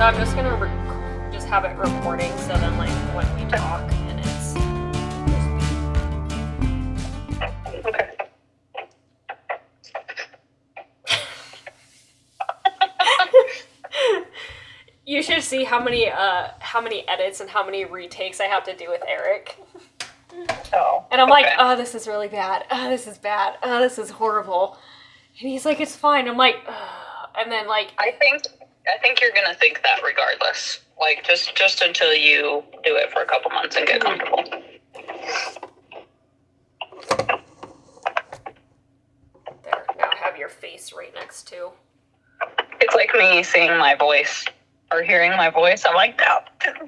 So I'm just gonna just have it recording, so then like when we talk and it's Okay. You should see how many edits and how many retakes I have to do with Eric. Oh. And I'm like, okay. oh, this is really bad. Oh, this is bad. Oh, this is horrible. And he's like, it's fine. I'm like, ugh. And then like, I think you're gonna think that regardless. Like just until you do it for a couple months and get comfortable. there, now I have your face right next to. It's like me seeing my voice or hearing my voice. I'm like, no,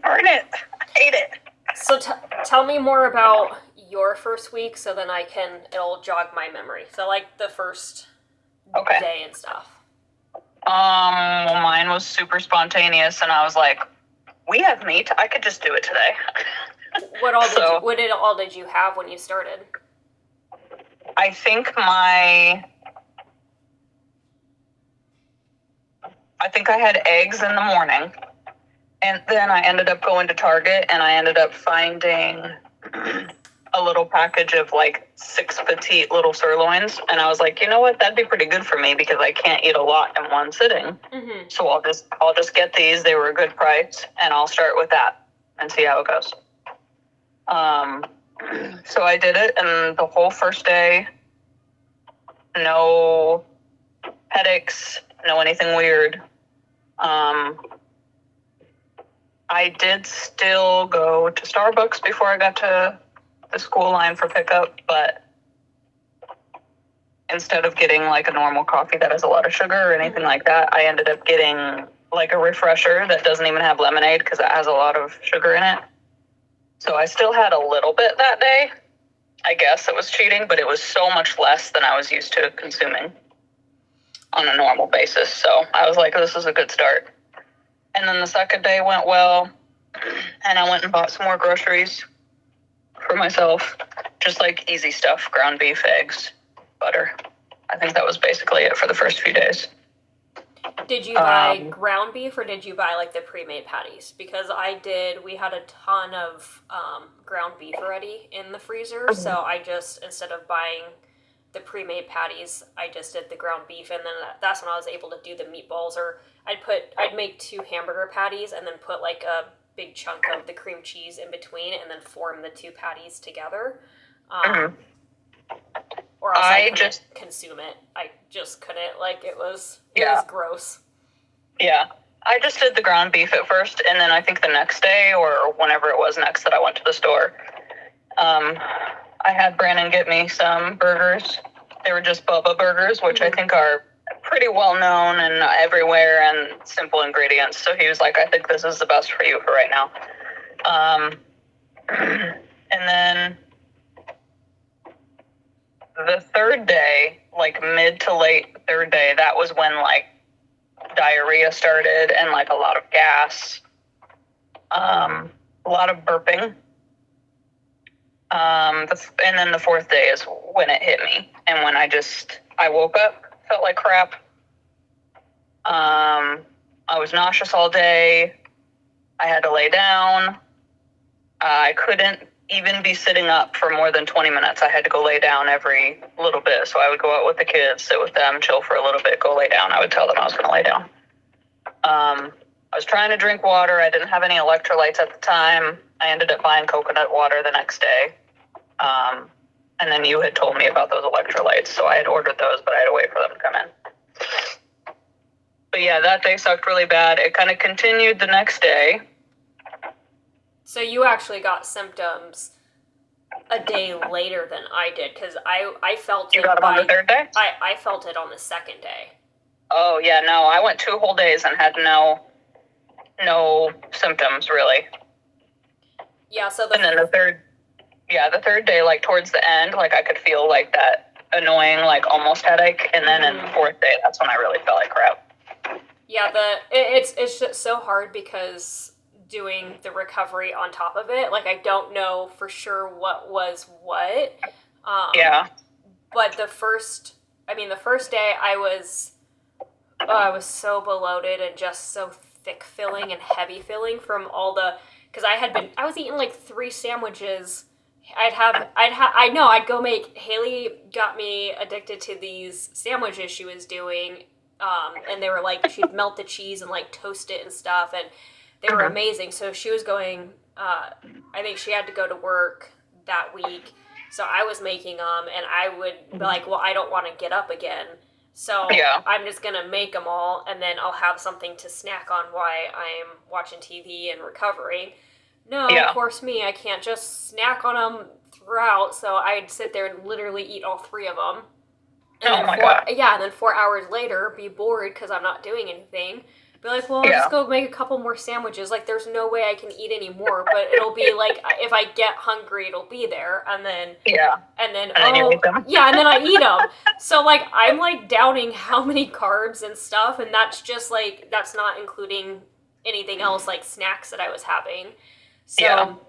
burn it. I hate it. So tell me more about your first week, so then it'll jog my memory. So like the first day and stuff. Well, mine was super spontaneous, and I was like, we have meat. I could just do it today. What all did you have when you started? I think I had eggs in the morning, and then I ended up going to Target, and I ended up finding a little package of like 6 petite little sirloins, and I was like, you know what, that'd be pretty good for me because I can't eat a lot in one sitting. Mm-hmm. So I'll just get these. They were a good price, and I'll start with that and see how it goes. So I did it, and the whole first day, no headaches, no anything weird. I did still go to Starbucks before I got to the school line for pickup, but instead of getting like a normal coffee that has a lot of sugar or anything like that, I ended up getting like a refresher that doesn't even have lemonade because it has a lot of sugar in it. So I still had a little bit that day. I guess it was cheating, but it was so much less than I was used to consuming on a normal basis. So I was like, this is a good start. And then the second day went well, and I went and bought some more groceries for myself. Just like easy stuff, ground beef, eggs, butter. I think that was basically it for the first few days. Did you buy ground beef or did you buy like the pre-made patties? Because we had a ton of ground beef already in the freezer. Mm-hmm. So I just, instead of buying the pre-made patties, I just did the ground beef, and then that's when I was able to do the meatballs. Or I'd make 2 hamburger patties and then put like a big chunk of the cream cheese in between, and then form the 2 patties together. Or else I couldn't consume it. I just couldn't. Like it was gross. Yeah. I just did the ground beef at first, and then I think the next day or whenever it was next that I went to the store, I had Brandon get me some burgers. They were just Bubba burgers, which I think are pretty well known and everywhere and simple ingredients. So he was like, I think this is the best for you for right now. And then the third day, like mid to late third day, that was when like diarrhea started and like a lot of gas, a lot of burping. And then the fourth day is when it hit me. And when I woke up, felt like crap. I was nauseous all day. I had to lay down. I couldn't even be sitting up for more than 20 minutes. I had to go lay down every little bit. So I would go out with the kids, sit with them, chill for a little bit, go lay down. I would tell them I was going to lay down. I was trying to drink water. I didn't have any electrolytes at the time. I ended up buying coconut water the next day. And then you had told me about those electrolytes, so I had ordered those, but I had to wait for them to come in. But yeah, that day sucked really bad. It kind of continued the next day. So you actually got symptoms a day later than I did, because I felt it. You got them on the third day? I felt it on the second day. Oh, yeah, no, I went 2 whole days and had no symptoms, really. Yeah, so And then the third day, like, towards the end, like, I could feel, like, that annoying, like, almost headache, and then in the fourth day, that's when I really felt like crap. Yeah, it's just so hard because doing the recovery on top of it, like, I don't know for sure what was what. Yeah. But the first day, I was so bloated and just so thick filling and heavy filling from all the, because I was eating like 3 sandwiches. I'd go make, Haley got me addicted to these sandwiches she was doing, and they were like, she'd melt the cheese and like toast it and stuff, and they were amazing. So she was going, I think she had to go to work that week, so I was making them, and I would be like, well, I don't want to get up again, so I'm just going to make them all, and then I'll have something to snack on while I'm watching TV and recovering. No, of course me, I can't just snack on them throughout, so I'd sit there and literally eat all 3 of them. And God. Yeah, and then 4 hours later, be bored because I'm not doing anything. Be like, well, I'll just go make a couple more sandwiches. Like, there's no way I can eat any more, but it'll be like, if I get hungry, it'll be there, and then you eat them. And then I eat them. So like, I'm like downing how many carbs and stuff, and that's just like, that's not including anything else like snacks that I was having. So,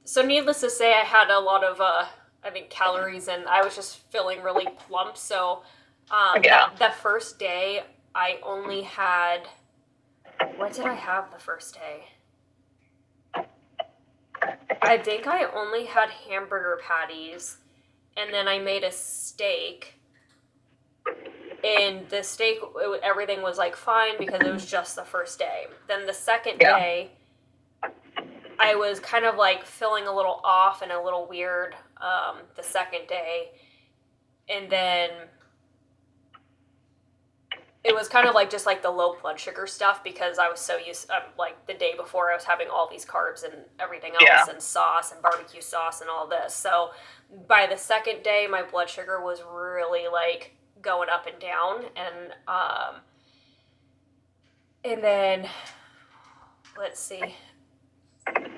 so needless to say, I had a lot of, I think, calories, and I was just feeling really plump. So, the first day, I only had, what did I have the first day? I think I only had hamburger patties, and then I made a steak. And the steak, everything was like fine because it was just the first day. Then the second day, I was kind of like feeling a little off and a little weird the second day. And then it was kind of like just like the low blood sugar stuff because I was so used, like the day before I was having all these carbs and everything else and sauce and barbecue sauce and all this. So by the second day, my blood sugar was really like going up and down. And then, let's see,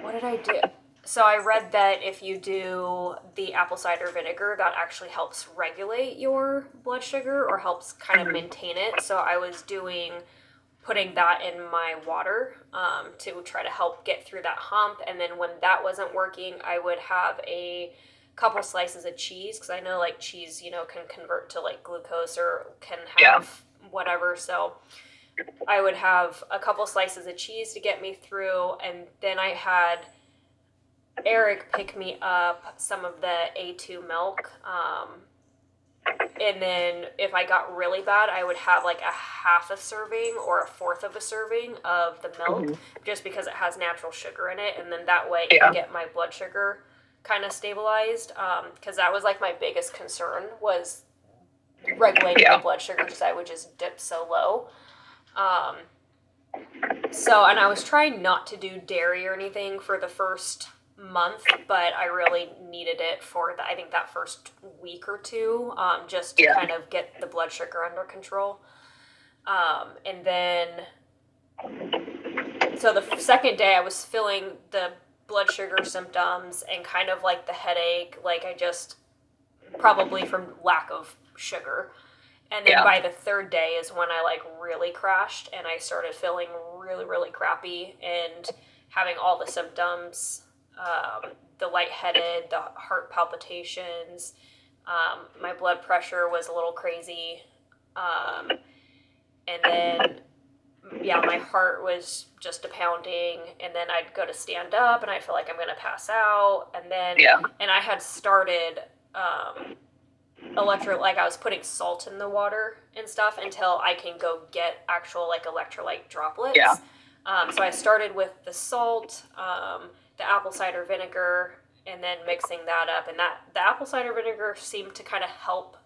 what did I do? So I read that if you do the apple cider vinegar, that actually helps regulate your blood sugar or helps kind of maintain it. So I was putting that in my water to try to help get through that hump. And then when that wasn't working, I would have a couple slices of cheese, because I know like cheese, can convert to like glucose or can have whatever. So I would have a couple slices of cheese to get me through. And then I had Eric pick me up some of the A2 milk. And then if I got really bad, I would have like a half a serving or a fourth of a serving of the milk, just because it has natural sugar in it. And then that way I can get my blood sugar kind of stabilized. Because that was like my biggest concern, was regulating the blood sugar, because I would just dip so low. And I was trying not to do dairy or anything for the first month, but I really needed it for I think that first week or two, just to kind of get the blood sugar under control. And then, so the second day I was feeling the blood sugar symptoms and kind of like the headache, like I just, probably from lack of sugar. And then by the third day is when I like really crashed, and I started feeling really, really crappy and having all the symptoms. The lightheaded, the heart palpitations, my blood pressure was a little crazy, and then, my heart was just a pounding, and then I'd go to stand up, and I'd feel like I'm going to pass out, and then, and I had started, like I was putting salt in the water and stuff until I can go get actual, like, electrolyte droplets. So I started with the salt, the apple cider vinegar, and then mixing that up. And the apple cider vinegar seemed to kind of help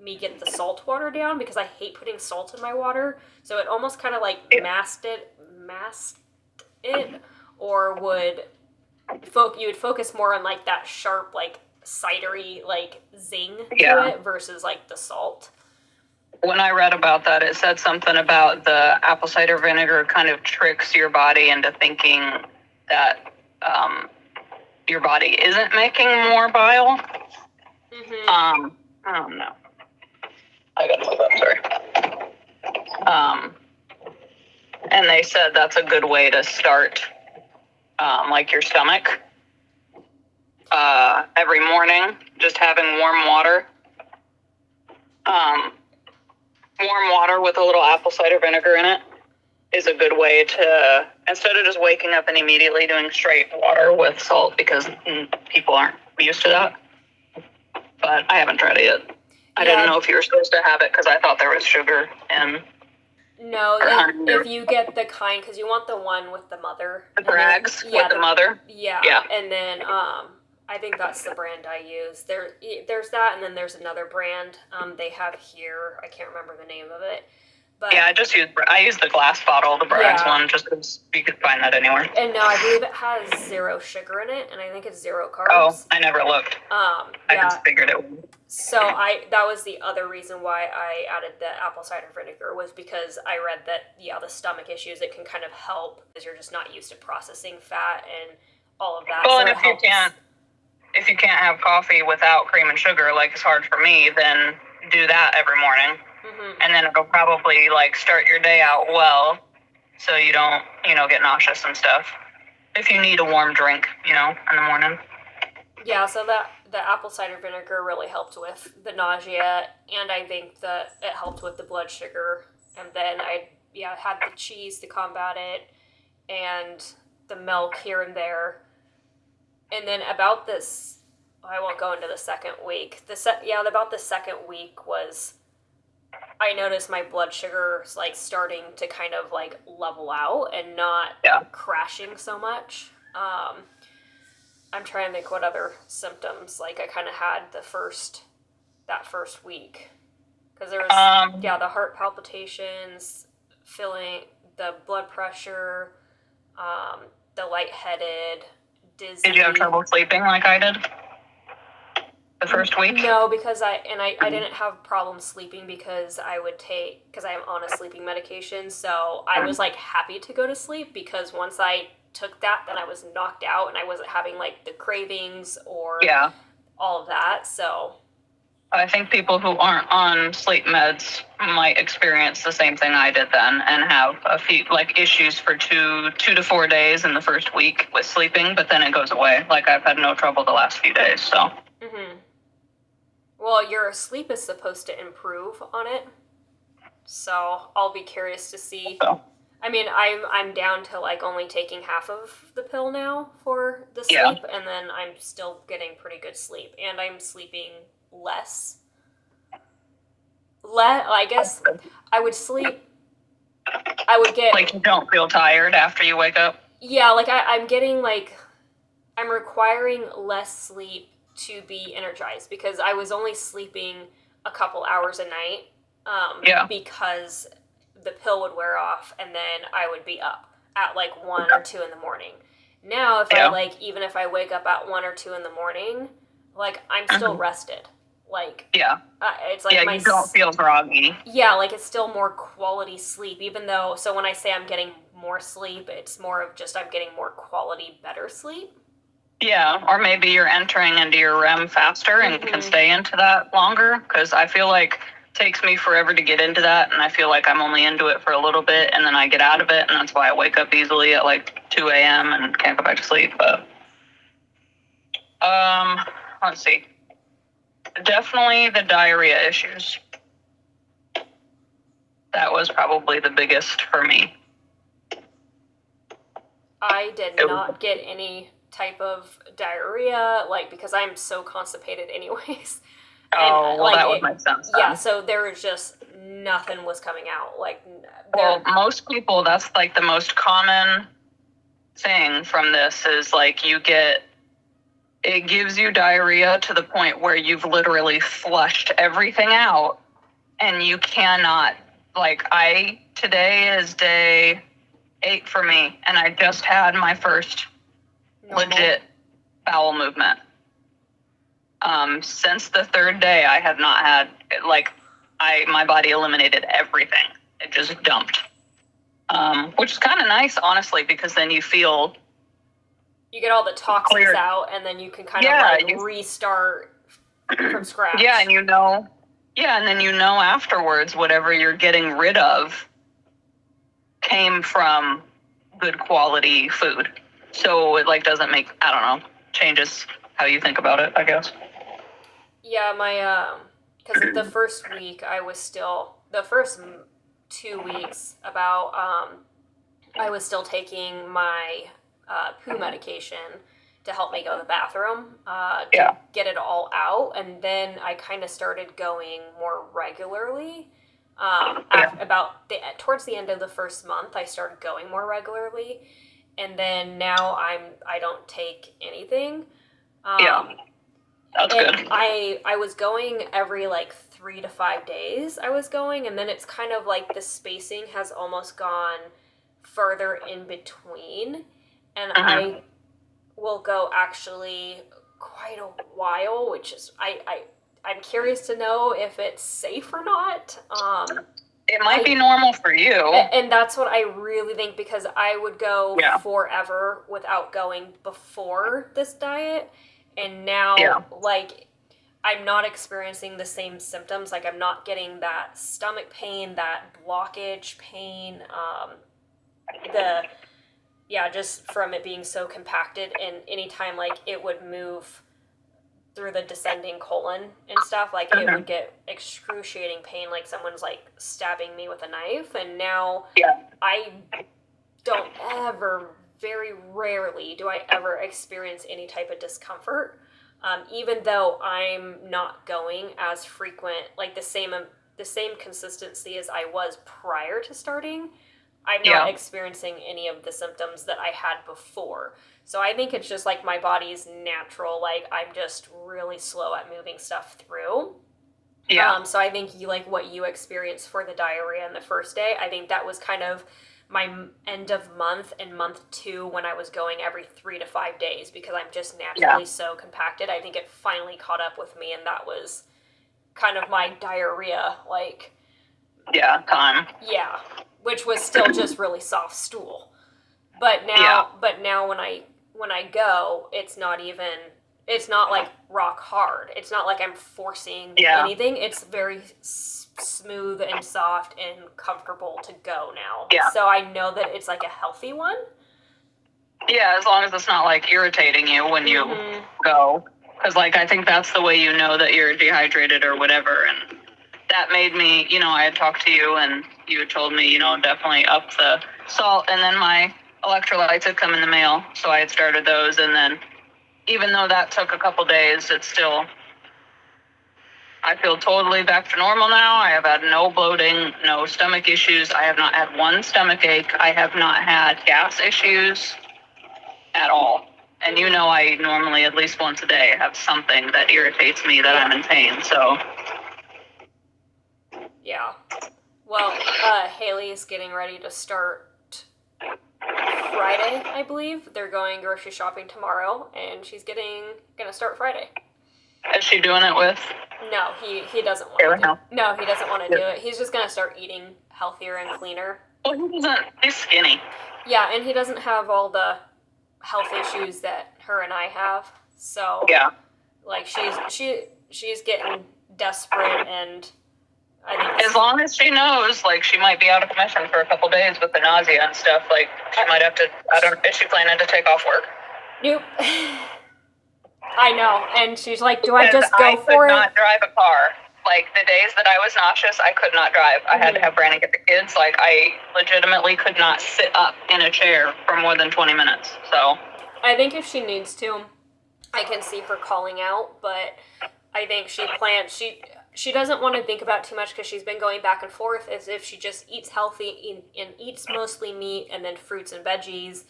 me get the salt water down, because I hate putting salt in my water. So it almost kind of like masked it, or you would focus more on like that sharp, like cidery, like zing to it versus like the salt. When I read about that, it said something about the apple cider vinegar kind of tricks your body into thinking that your body isn't making more bile. I don't know. I gotta move up, sorry. And they said that's a good way to start, like your stomach. Every morning, just having warm water. Warm water with a little apple cider vinegar in it. is a good way to, instead of just waking up and immediately doing straight water with salt, because people aren't used to that. But I haven't tried it yet. I didn't know if you were supposed to have it because I thought there was sugar in. No, if you get the kind, because you want the one with the mother. The Bragg's with the mother? Yeah. And then I think that's the brand I use. There's that, and then there's another brand they have here. I can't remember the name of it. But yeah, I use the glass bottle, the Bragg's one, just because you could find that anywhere. And no, I believe it has 0 sugar in it, and I think it's 0 carbs. Oh, I never looked. I just figured it would. So that was the other reason why I added the apple cider vinegar, was because I read that, the stomach issues, it can kind of help because you're just not used to processing fat and all of that. Well, so and if you can't have coffee without cream and sugar, like it's hard for me, then do that every morning. Mm-hmm. And then it'll probably start your day out well, so you don't, get nauseous and stuff. If you need a warm drink, in the morning. Yeah, so the apple cider vinegar really helped with the nausea, and I think that it helped with the blood sugar. And then I had the cheese to combat it, and the milk here and there. And then about this, I won't go into the second week. About the second week was, I noticed my blood sugar starting to kind of level out and not crashing so much. I'm trying to think what other symptoms I kind of had that first week, because there was the heart palpitations, feeling the blood pressure, the lightheaded, dizzy. Did you have trouble sleeping like I did the first week? No, because I didn't have problems sleeping because because I'm on a sleeping medication, so I was happy to go to sleep, because once I took that, then I was knocked out and I wasn't having the cravings or all of that. So I think people who aren't on sleep meds might experience the same thing I did then, and have a few issues for 2 to 4 days in the first week with sleeping, but then it goes away. I've had no trouble the last few days. So well, your sleep is supposed to improve on it, so I'll be curious to see. I mean, I'm down to only taking half of the pill now for the sleep, and then I'm still getting pretty good sleep, and I'm sleeping less. I guess I would sleep. I would get you don't feel tired after you wake up. Yeah, I'm getting I'm requiring less sleep to be energized, because I was only sleeping a couple hours a night. Because the pill would wear off, and then I would be up at 1 or 2 in the morning. Now, if I even if I wake up at 1 or 2 in the morning, I'm still rested. It's my, you don't feel groggy. Yeah, it's still more quality sleep, even though. So when I say I'm getting more sleep, it's more of just I'm getting more quality, better sleep. Yeah, or maybe you're entering into your REM faster and can stay into that longer, because I feel takes me forever to get into that, and I feel I'm only into it for a little bit, and then I get out of it, and that's why I wake up easily at 2 a.m. and can't go back to sleep. But let's see. Definitely the diarrhea issues. That was probably the biggest for me. I did not get any type of diarrhea, because I'm so constipated anyways. And, that would make sense then. Yeah, so there was just nothing was coming out. Most people, that's the most common thing from this is it gives you diarrhea to the point where you've literally flushed everything out, and you cannot, today is day 8 for me, and I just had my first legit bowel movement. Since the 3rd day, I have not had, my body eliminated everything. It just dumped. Which is kind of nice, honestly, because then you feel... You get all the toxins cleared out, and then you can kind of, restart from scratch. Yeah, and then afterwards, whatever you're getting rid of came from good quality food. So it, doesn't make, I don't know, changes how you think about it, I guess. Yeah, my, because the first week I was still, the first 2 weeks, about I was still taking my poo medication to help me go to the bathroom to get it all out, and then I kind of started going more regularly. Towards the end of the first month, I started going more regularly, and then now I don't take anything. That's good. I was going every like 3 to 5 days. I was going, and then it's kind of like the spacing has almost gone further in between, and I will go actually quite a while, which is I'm curious to know if it's safe or not. It might be normal for you. And that's what I really think, because I would go forever without going before this diet. And now, like, I'm not experiencing the same symptoms. Like, I'm not getting that stomach pain, that blockage pain, just from it being so compacted. And anytime, like, it would move through the descending colon and stuff, like, it would get excruciating pain, like someone's, like, stabbing me with a knife. And now I don't ever, very rarely do I ever experience any type of discomfort, even though I'm not going as frequent, like the same consistency as I was prior to starting. I'm not experiencing any of the symptoms that I had before. So I think it's just like my body's natural, like I'm just really slow at moving stuff through. So I think what you experienced for the diarrhea on the first day, I think that was kind of my end of month and month 2 when I was going every 3 to 5 days, because I'm just naturally so compacted. I think it finally caught up with me, and that was kind of my diarrhea, like... time. Yeah, which was still just really soft stool. But now when I go, it's not like rock hard. It's not like I'm forcing anything. It's very smooth and soft and comfortable to go now. So I know that it's like a healthy one. Yeah, as long as it's not like irritating you when you go. Because like I think that's the way you know that you're dehydrated or whatever. And that made me, I had talked to you and you had told me, definitely up the salt. And then my electrolytes had come in the mail, so I had started those. And then even though that took a couple days, it's still... I feel totally back to normal now. I have had no bloating, no stomach issues. I have not had one stomach ache. I have not had gas issues at all. And I normally at least once a day have something that irritates me that I'm in pain, so... Yeah. Well, Haley's getting ready to start Friday, I believe. They're going grocery shopping tomorrow, and she's gonna start Friday. Is she doing it with? No, he doesn't want to do it. No, he doesn't want to do it. He's just gonna start eating healthier and cleaner. Well, he doesn't. He's skinny. Yeah, and he doesn't have all the health issues that her and I have. So like she's getting desperate, and I think as long as she knows, like, she might be out of commission for a couple days with the nausea and stuff. Like, she might have to. Is she planning to take off work? Nope. I know, and she's like, "Do I just go for it?" I could not drive a car. Like, the days that I was nauseous, I could not drive. I had to have Brandon get the kids. Like, I legitimately could not sit up in a chair for more than 20 minutes. So I think if she needs to, I can see her calling out, but I think she doesn't want to think about too much, because she's been going back and forth as if she just eats healthy and eats mostly meat and then fruits and veggies,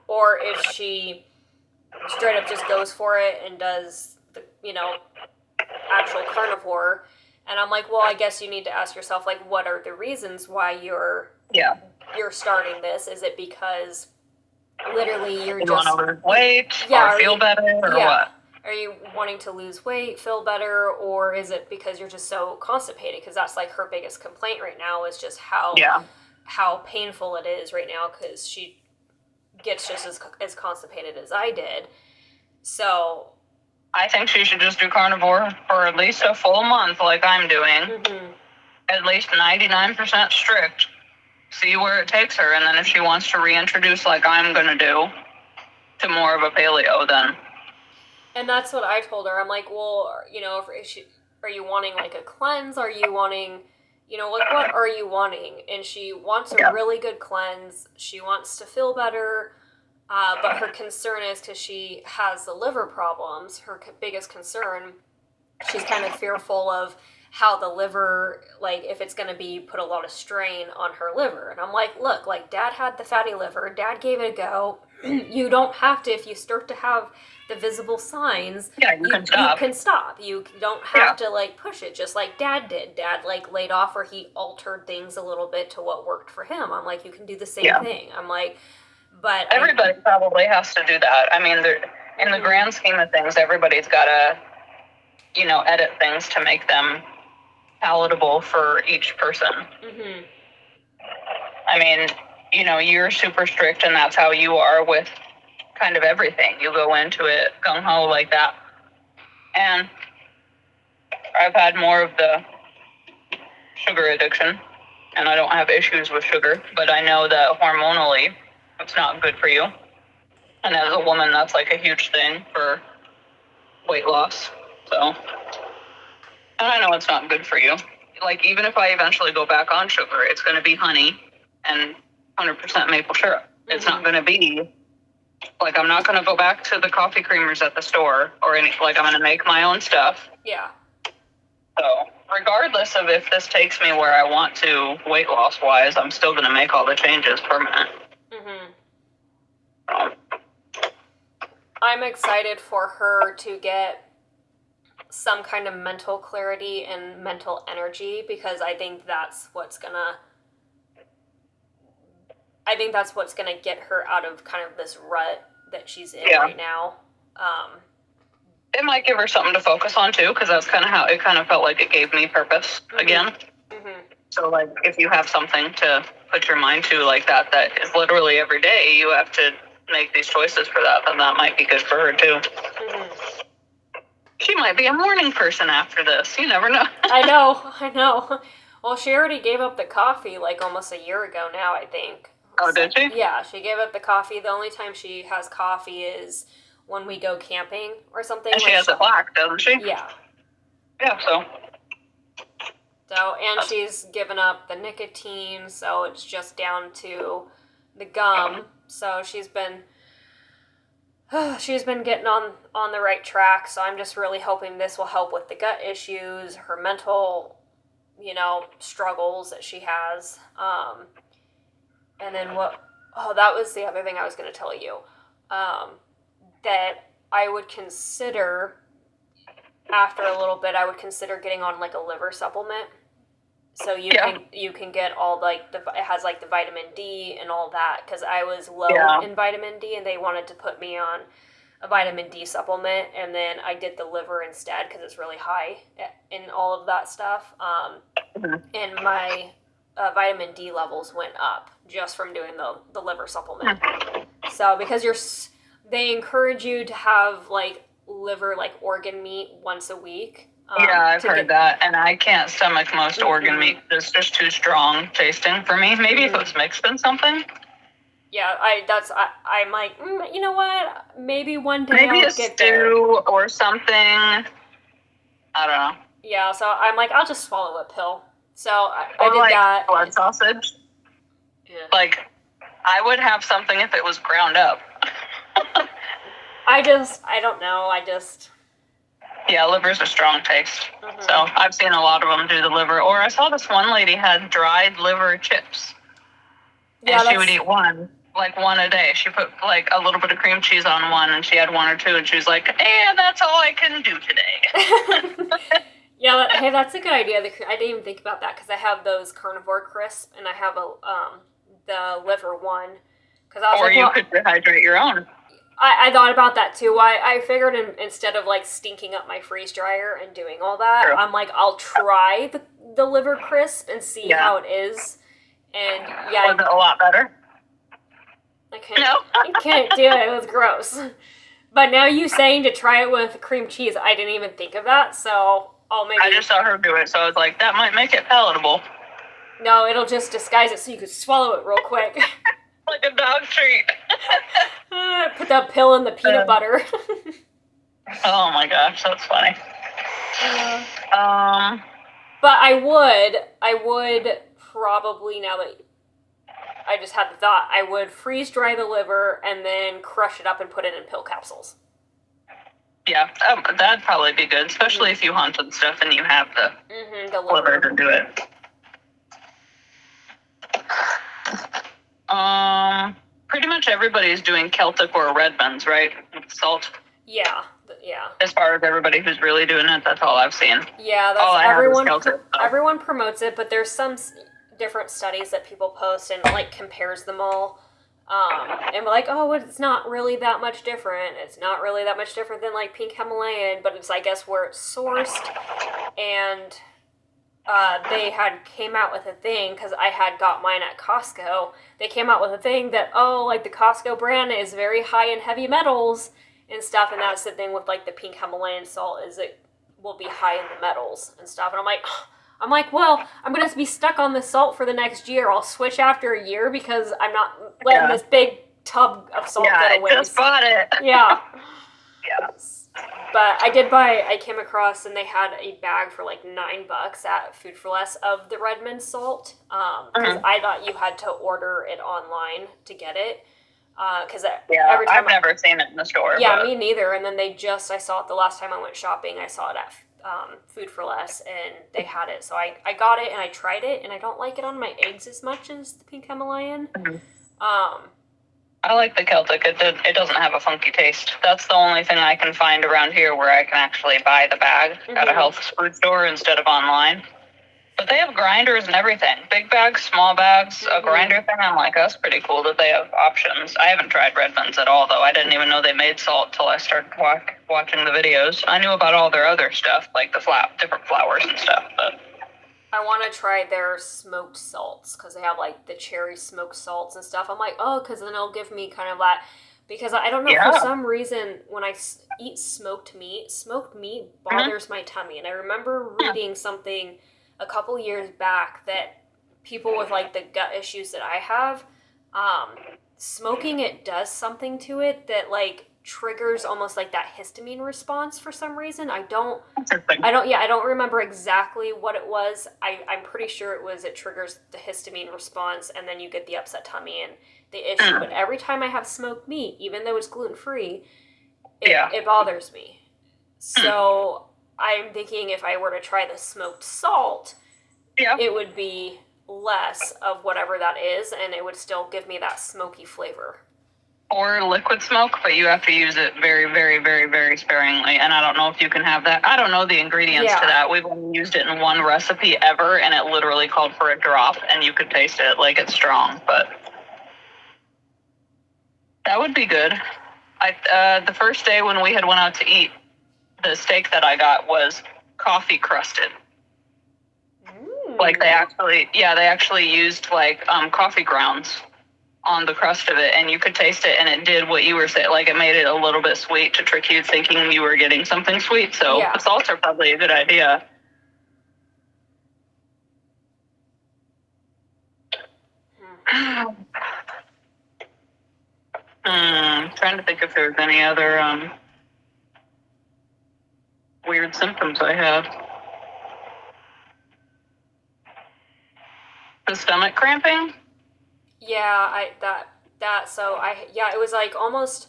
or if she straight up just goes for it and does the actual carnivore. And I'm like, well, I guess you need to ask yourself, like, what are the reasons why you're starting this? Is it because literally you just want to lose weight or feel better or what? Are you wanting to lose weight, feel better, or is it because you're just so constipated? Because that's like her biggest complaint right now, is just how painful it is right now, because she gets just as constipated as I did. So I think she should just do carnivore for at least a full month, like I'm doing. At least 99% strict. See where it takes her, and then if she wants to reintroduce, like I'm gonna do, to more of a paleo, then. And that's what I told her. I'm like, well, are you wanting like a cleanse? Are you wanting, like, what are you wanting? And she wants a really good cleanse. She wants to feel better. But her concern is because she has the liver problems, her biggest concern, she's kind of fearful of how the liver, like, if it's going to be put a lot of strain on her liver. And I'm like, look, like, Dad had the fatty liver. Dad gave it a go. You don't have to, if you start to have the visible signs, you can stop. You can stop. You don't have to, like, push it, just like Dad did. Dad, like, laid off, or he altered things a little bit to what worked for him. I'm like, you can do the same thing. I'm like, but everybody probably has to do that. I mean, in the grand scheme of things, everybody's got to, edit things to make them palatable for each person. Mm-hmm. I mean, you're super strict, and that's how you are with kind of everything. You go into it gung-ho like that. And I've had more of the sugar addiction, and I don't have issues with sugar, but I know that hormonally it's not good for you. And as a woman, that's like a huge thing for weight loss. So, and I know it's not good for you. Like, even if I eventually go back on sugar, it's going to be honey and 100% maple syrup. Mm-hmm. It's not going to be, like, I'm not going to go back to the coffee creamers at the store or any, like, I'm going to make my own stuff. Yeah. So, regardless of if this takes me where I want to weight loss-wise, I'm still going to make all the changes permanent. Mm-hmm. I'm excited for her to get some kind of mental clarity and mental energy, because I think that's what's gonna get her out of kind of this rut that she's in right now. It might give her something to focus on too, because that's kind of how it kind of felt like it gave me purpose again. Mm-hmm. So, like, if you have something to put your mind to like that is literally every day, you have to make these choices for that, then that might be good for her too. Mm-hmm. She might be a morning person after this. You never know. I know. Well, she already gave up the coffee like almost a year ago now, I think. Oh, did she? Yeah, she gave up the coffee. The only time she has coffee is when we go camping or something. And she has it black, doesn't she? Yeah. Yeah, so. And she's given up the nicotine, so it's just down to the gum. So she's been getting on the right track. So I'm just really hoping this will help with the gut issues, her mental, struggles that she has. And then that was the other thing I was going to tell you. That I would consider, after a little bit, getting on like a liver supplement. So you can get all like it has like the vitamin D and all that, because I was low in vitamin D and they wanted to put me on a vitamin D supplement, and then I did the liver instead because it's really high in all of that stuff. And my vitamin D levels went up just from doing the liver supplement. So because they encourage you to have like liver, like organ meat once a week. I've heard that, and I can't stomach most organ meat. It's just too strong tasting for me. Maybe if it was mixed in something. Yeah, I'm like, you know what? Maybe one day maybe I'll a get stew there. Or something. I don't know. Yeah, so I'm like, I'll just swallow a pill. So I did like that. Blood sausage. Yeah. Like, I would have something if it was ground up. I don't know. Yeah, liver's a strong taste. Mm-hmm. So I've seen a lot of them do the liver. Or I saw this one lady had dried liver chips. Yeah, and she would eat one a day. She put like a little bit of cream cheese on one, and she had one or two, and she was like, that's all I can do today. Yeah, hey, that's a good idea. I didn't even think about that, because I have those Carnivore crisp, and I have the liver one. Or you could dehydrate your own. I thought about that too. I figured instead of like stinking up my freeze dryer and doing all that, True. I'm like, I'll try the liver crisp and see how it is. And was it a lot better? I can't do it. It was gross. But now you saying to try it with cream cheese, I didn't even think of that. So I just saw her do it, so I was like, that might make it palatable. No, it'll just disguise it so you could swallow it real quick. Like a dog treat. Put that pill in the peanut butter. Oh my gosh, that's funny. But I would probably, now that I just had the thought, I would freeze dry the liver and then crush it up and put it in pill capsules. Yeah, that'd probably be good, especially if you hunt and stuff and you have the liver to do it. Pretty much everybody's doing Celtic or Redmond's, right? With salt. Yeah. As far as everybody who's really doing it, that's all I've seen. Yeah, that's all I everyone. Have is Celtic, so. Everyone promotes it, but there's some different studies that people post and like compares them all. And like, oh, it's not really that much different. It's not really that much different than like pink Himalayan, but it's I guess where it's sourced, and they had came out with a thing because I had got mine at Costco. They came out with a thing that like the Costco brand is very high in heavy metals and stuff, and that's the thing with like the pink Himalayan salt is it will be high in the metals and stuff. And I'm like, well, I'm gonna be stuck on this salt for the next year. I'll switch after a year because I'm not letting this big tub of salt go to waste. I just bought it. Yeah. Yeah. But I came across and they had a bag for like $9 at Food for Less of the Redmond salt. Because I thought you had to order it online to get it. Because every time I've never seen it in the store. Yeah, but me neither. And then I saw it the last time I went shopping. I saw it at Food for Less, and they had it. So I got it and I tried it, and I don't like it on my eggs as much as the pink Himalayan. I like the Celtic. It doesn't have a funky taste. That's the only thing I can find around here where I can actually buy the bag at a health food store instead of online. But they have grinders and everything. Big bags, small bags, a grinder thing. I'm like, that's pretty cool that they have options. I haven't tried Redmond's at all, though. I didn't even know they made salt till I started watching the videos. I knew about all their other stuff, like the different flours and stuff, but... I want to try their smoked salts because they have like the cherry smoked salts and stuff. I'm like, because then it'll give me kind of that, because I don't know, for some reason when I eat smoked meat bothers my tummy. And I remember reading something a couple years back that people with like the gut issues that I have, smoking it does something to it that like triggers almost like that histamine response for some reason. I don't remember exactly what it was. I'm pretty sure it triggers the histamine response and then you get the upset tummy and the issue. But every time I have smoked meat, even though it's gluten-free, it bothers me. So I'm thinking if I were to try the smoked salt, it would be less of whatever that is and it would still give me that smoky flavor. Or liquid smoke, but you have to use it very, very, very, very sparingly. And I don't know if you can have that. I don't know the ingredients to that. We've only used it in one recipe ever, and it literally called for a drop, and you could taste it like it's strong. But that would be good. The first day when we had went out to eat, the steak that I got was coffee crusted. Like they actually used like coffee grounds on the crust of it, and you could taste it, and it did what you were saying, like it made it a little bit sweet to trick you thinking you were getting something sweet. So the salts are probably a good idea. Trying to think if there's any other weird symptoms I have. The stomach cramping? Yeah, it was like almost,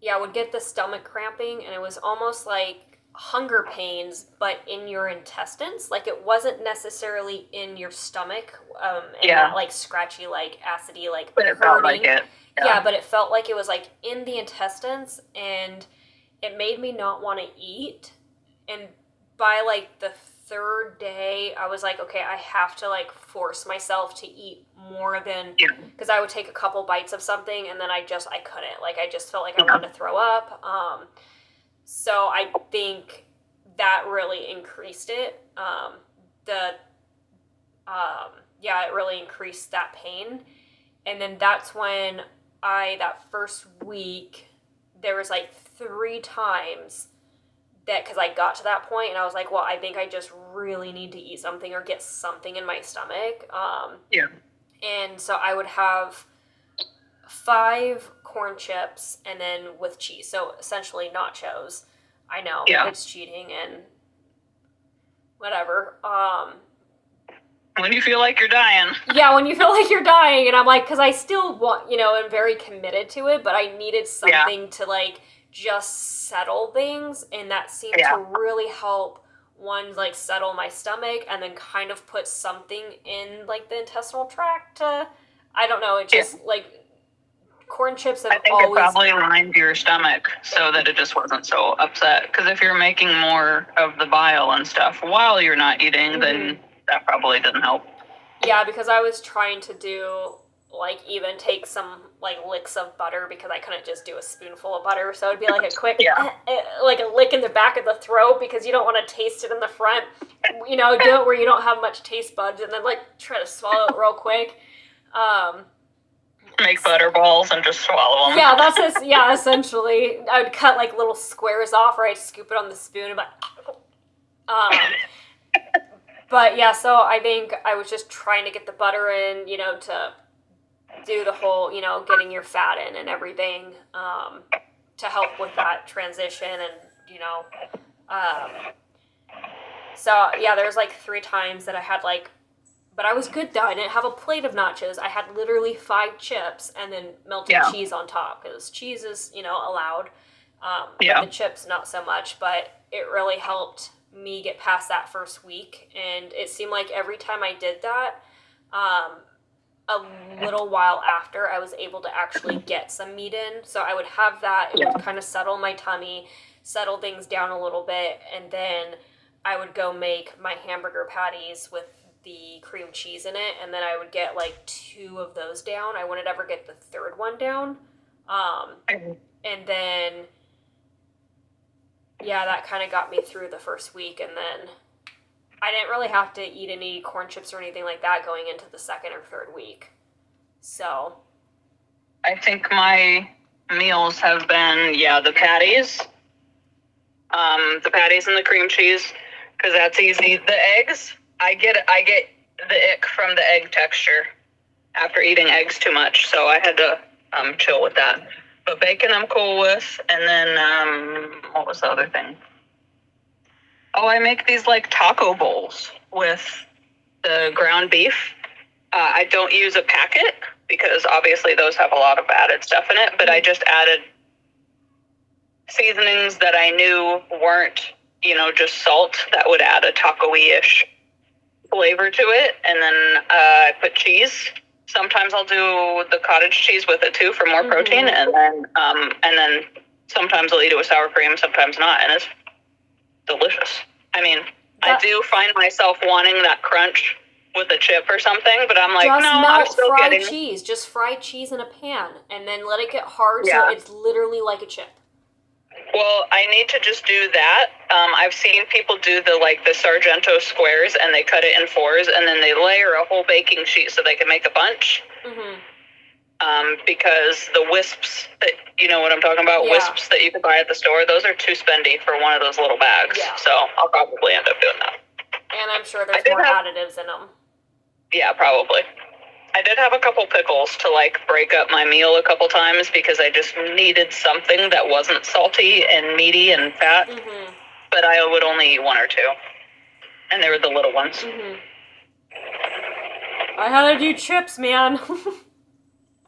I would get the stomach cramping and it was almost like hunger pains, but in your intestines. Like it wasn't necessarily in your stomach, and not like scratchy, like acidy, like but it felt like it. Yeah, but it felt like it was like in the intestines and it made me not want to eat. And by like the third day, I was like, okay, I have to like force myself to eat more than, because I would take a couple bites of something and then I couldn't. Like I just felt like I wanted to throw up. So I think that really increased it. It really increased that pain. And then that's when that first week, there was like 3 times that, because I got to that point and I was like, well, I think I just really need to eat something or get something in my stomach. And so I would have 5 corn chips and then with cheese. So essentially nachos. I know it's cheating. And whatever. When you feel like you're dying. Yeah, when you feel like you're dying, and I'm like, because I still want, am very committed to it, but I needed something to like just settle things, and that seemed to really help. One, like settle my stomach, and then kind of put something in like the intestinal tract to, I don't know, it just like corn chips have I think always... it probably lined your stomach so that it just wasn't so upset. Because if you're making more of the bile and stuff while you're not eating, then that probably didn't help. Yeah, because I was trying to do, like, even take some, like, licks of butter because I couldn't just do a spoonful of butter. So it'd be like a quick, like a lick in the back of the throat because you don't want to taste it in the front. Do it where you don't have much taste buds and then, like, try to swallow it real quick. Make butter balls and just swallow them. Yeah, essentially. I would cut, like, little squares off, or I'd scoop it on the spoon and, but yeah, so I think I was just trying to get the butter in, to do the whole, getting your fat in and everything, to help with that transition and, so yeah, there's like 3 times that I had like, but I was good though. I didn't have a plate of nachos. I had literally 5 chips and then melted cheese on top because cheese is, allowed. But the chips, not so much, but it really helped me get past that first week, and it seemed like every time I did that, a little while after, I was able to actually get some meat in. So I would have that, it would kind of settle my tummy, settle things down a little bit, and then I would go make my hamburger patties with the cream cheese in it, and then I would get like 2 of those down. I wouldn't ever get the 3rd one down. And then that kind of got me through the first week, and then I didn't really have to eat any corn chips or anything like that going into the 2nd or 3rd week. So I think my meals have been, the patties. The patties and the cream cheese, because that's easy. The eggs, I get the ick from the egg texture after eating eggs too much, so I had to chill with that. But bacon I'm cool with, and then, what was the other thing? Oh, I make these, like, taco bowls with the ground beef. I don't use a packet, because obviously those have a lot of added stuff in it, but I just added seasonings that I knew weren't, just salt, that would add a taco-y-ish flavor to it, and then I put cheese. Sometimes I'll do the cottage cheese with it too for more protein, and then sometimes I'll eat it with sour cream, sometimes not, and it's delicious. I mean, I do find myself wanting that crunch with a chip or something, but I'm like, no, I'm still getting cheese. Just fry cheese in a pan, and then let it get hard so it's literally like a chip. Well, I need to just do that. I've seen people do the Sargento squares, and they cut it in 4s, and then they layer a whole baking sheet so they can make a bunch. Because the wisps, that you know what I'm talking about, wisps that you can buy at the store, those are too spendy for one of those little bags. Yeah. So I'll probably end up doing that. And I'm sure there's more additives in them. Yeah, probably. I did have a couple pickles to break up my meal a couple times because I just needed something that wasn't salty and meaty and fat. But I would only eat 1 or 2. And they were the little ones. I had to do chips, man.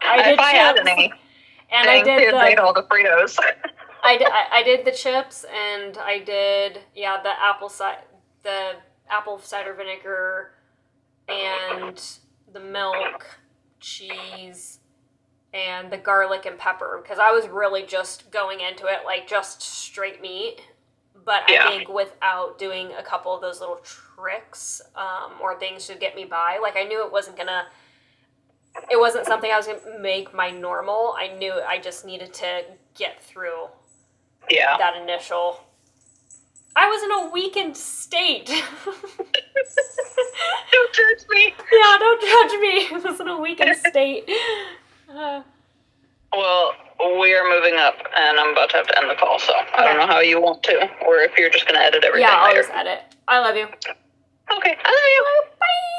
I did chips. Had any. And I did all the Fritos. I did the chips, and I did the apple cider vinegar and the milk, cheese, and the garlic and pepper, because I was really just going into it just straight meat, but I think without doing a couple of those little tricks or things to get me by, I knew it wasn't something I was gonna make my normal. I knew I just needed to get through that initial. I was in a weakened state. Don't judge me. Yeah, don't judge me. I was in a weakened state. Well, we are moving up, and I'm about to have to end the call, so I don't know how you want to, or if you're just going to edit everything later. Yeah, I'll just edit. I love you. Okay, I love you. Bye.